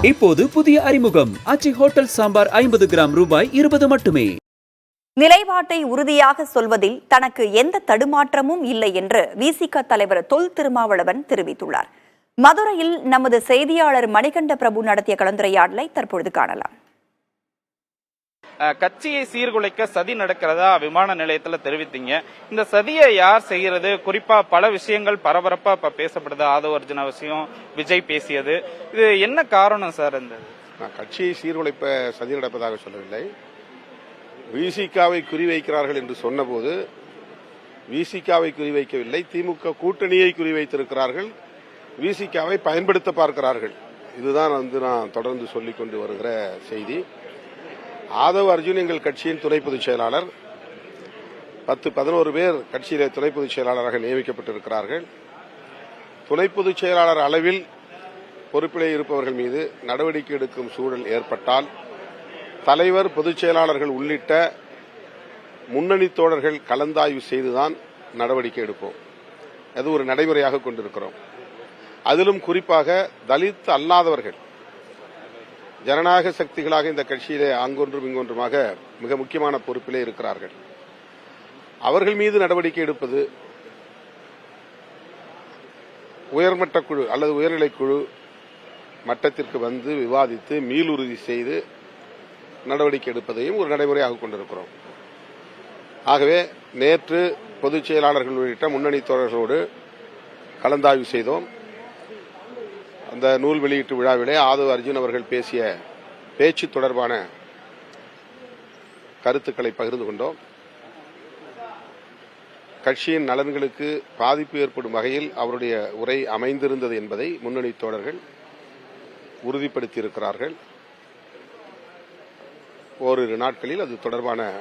இப்போது புதிய அறிமுகம் ஆச்சி ஹோட்டல் சாம்பார் 50 கிராம் ரூபாய் 20 மட்டுமே. நிலைப்பாட்டை உறுதியாக சொல்வதில் தனக்கு எந்த தடுமாற்றமும் இல்லை என்று விசிக தலைவர் தொல் திருமாவளவன் தெரிவித்துள்ளார். மதுரையில் நமது செய்தியாளர் மணிகண்ட பிரபு நடத்திய கலந்துரையாடலை தற்பொழுது காணலாம். கட்சியை சீர்குலைக்க சதி நடக்கிறதா விமான நிலையத்துல தெரிவித்தீங்க. இந்த சதியை யார் செய்யறது? குறிப்பா பல விஷயங்கள் பரபரப்பா இப்ப பேசப்படுது. ஆதவ அர்ஜுனா விஷயம், விஜய் பேசியது, இது என்ன காரணம் சார்? இந்த கட்சியை சீர்குலைப்ப சதி நடப்பதாக சொல்லவில்லை. விசிகாவை குறிவைக்கிறார்கள் என்று சொன்னபோது விசிகாவை குறிவைக்கவில்லை, திமுக கூட்டணியை குறிவைத்திருக்கிறார்கள், விசிகாவை பயன்படுத்த பார்க்கிறார்கள். இதுதான் நான் தொடர்ந்து சொல்லிக் கொண்டு வருகிற செய்தி. ஆதவ அர்ஜுன் எங்கள் கட்சியின் துணை பொதுச் செயலாளர். 10-11 பேர் கட்சியிலே துணை பொதுச் செயலாளராக நியமிக்கப்பட்டிருக்கிறார்கள். துணை பொதுச் செயலாளர் அளவில் பொறுப்பிலே இருப்பவர்கள் மீது நடவடிக்கை எடுக்கும் சூழல் ஏற்பட்டால் தலைவர், பொதுச் செயலாளர்கள் உள்ளிட்ட முன்னணி தோழர்கள் கலந்தாய்வு செய்துதான் நடவடிக்கை எடுப்போம். அது ஒரு நடைமுறையாக கொண்டிருக்கிறோம். அதிலும் குறிப்பாக தலித் அல்லாதவர்கள் ஜனநாயக சக்திகளாக இந்த கட்சியிலே அங்கொன்றும் இங்கொன்றுமாக மிக முக்கியமான பொறுப்பிலே இருக்கிறார்கள். அவர்கள் மீது நடவடிக்கை எடுப்பது உயர்மட்ட குழு அல்லது உயர்நிலை குழு மட்டத்திற்கு வந்து விவாதித்து மீளுறுதி செய்து நடவடிக்கை எடுப்பதையும் ஒரு நடைமுறையாக கொண்டிருக்கிறோம். ஆகவே நேற்று பொதுச் செயலாளர்கள் உள்ளிட்ட முன்னணி தோழர்களோடு கலந்தாய்வு செய்தோம். அந்த நூல் வெளியீட்டு விழாவிலே ஆதவ அர்ஜுன் அவர்கள் பேசிய பேச்சு தொடர்பான கருத்துக்களை பகிர்ந்து கொண்டோம். கட்சியின் நலன்களுக்கு பாதிப்பு ஏற்படும் வகையில் அவருடைய உரை அமைந்திருந்தது என்பதை முன்னணி தோழர்கள் உறுதிப்படுத்தியிருக்கிறார்கள். ஓரிரு நாட்களில் அது தொடர்பான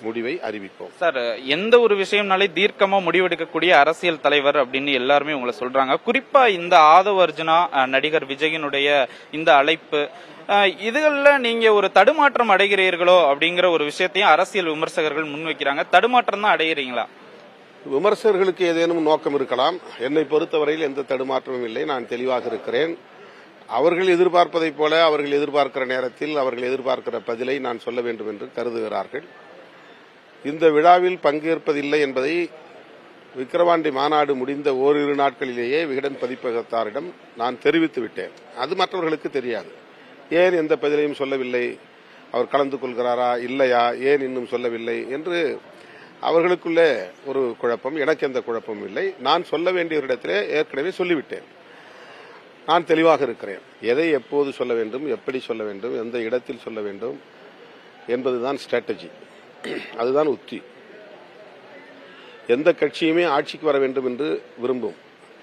முடிவை அறிவிப்போம். சார், எந்த ஒரு விஷயம்னாலே தீர்க்கமா முடிவெடுக்கக்கூடிய அரசியல் தலைவர் அப்படின்னு எல்லாருமே உங்களை சொல்றாங்க. குறிப்பா இந்த ஆதவ அர்ஜுனா, நடிகர் விஜயனுடைய இந்த அழைப்பு, இதுல நீங்க ஒரு தடுமாற்றம் அடைகிறீர்களோ அப்படிங்கிற ஒரு விஷயத்தையும் அரசியல் விமர்சகர்கள் முன்வைக்கிறாங்க. தடுமாற்றம் தான் அடைகிறீங்களா? விமர்சகர்களுக்கு ஏதேனும் நோக்கம் இருக்கலாம். என்னை பொறுத்தவரையில் எந்த தடுமாற்றமும் இல்லை. நான் தெளிவாக இருக்கிறேன். அவர்கள் எதிர்பார்ப்பதைப் போல அவர்கள் எதிர்பார்க்கிற நேரத்தில் அவர்கள் எதிர்பார்க்கிற பதிலை நான் சொல்ல வேண்டும் என்று கருதுகிறார்கள். இந்த விழாவில் பங்கேற்பதில்லை என்பதை விக்கிரவாண்டி மாநாடு முடிந்த ஓரிரு நாட்களிலேயே விகடன் பதிப்பகத்தாரிடம் நான் தெரிவித்து விட்டேன். அது மற்றவர்களுக்கு தெரியாது. ஏன் எந்த பதிலையும் சொல்லவில்லை, அவர் கலந்து கொள்கிறாரா இல்லையா, ஏன் இன்னும் சொல்லவில்லை என்று அவர்களுக்குள்ளே ஒரு குழப்பம். எனக்கு எந்த குழப்பமும் இல்லை. நான் சொல்ல வேண்டிய இடத்திலே ஏற்கனவே சொல்லிவிட்டேன். நான் தெளிவாக இருக்கிறேன். எதை எப்போது சொல்ல வேண்டும், எப்படி சொல்ல வேண்டும், எந்த இடத்தில் சொல்ல வேண்டும் என்பதுதான் ஸ்ட்ராட்டஜி, அதுதான் உத்தி. எந்த கட்சியுமே ஆட்சிக்கு வர வேண்டும் என்று விரும்பும்.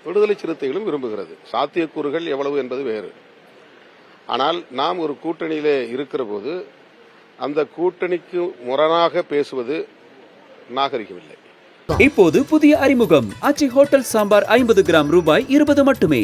விடுதலை சிறுத்தைகளும் விரும்புகிறது. சாத்தியக்கூறுகள் எவ்வளவு என்பது வேறு. ஆனால் நாம் ஒரு கூட்டணியிலே இருக்கிற போது அந்த கூட்டணிக்கு முரணாக பேசுவது நாகரிகமில்லை. இப்போது புதிய அறிமுகம் ஆச்சி ஹோட்டல் சாம்பார் 50 கிராம் ரூபாய் 20 மட்டுமே.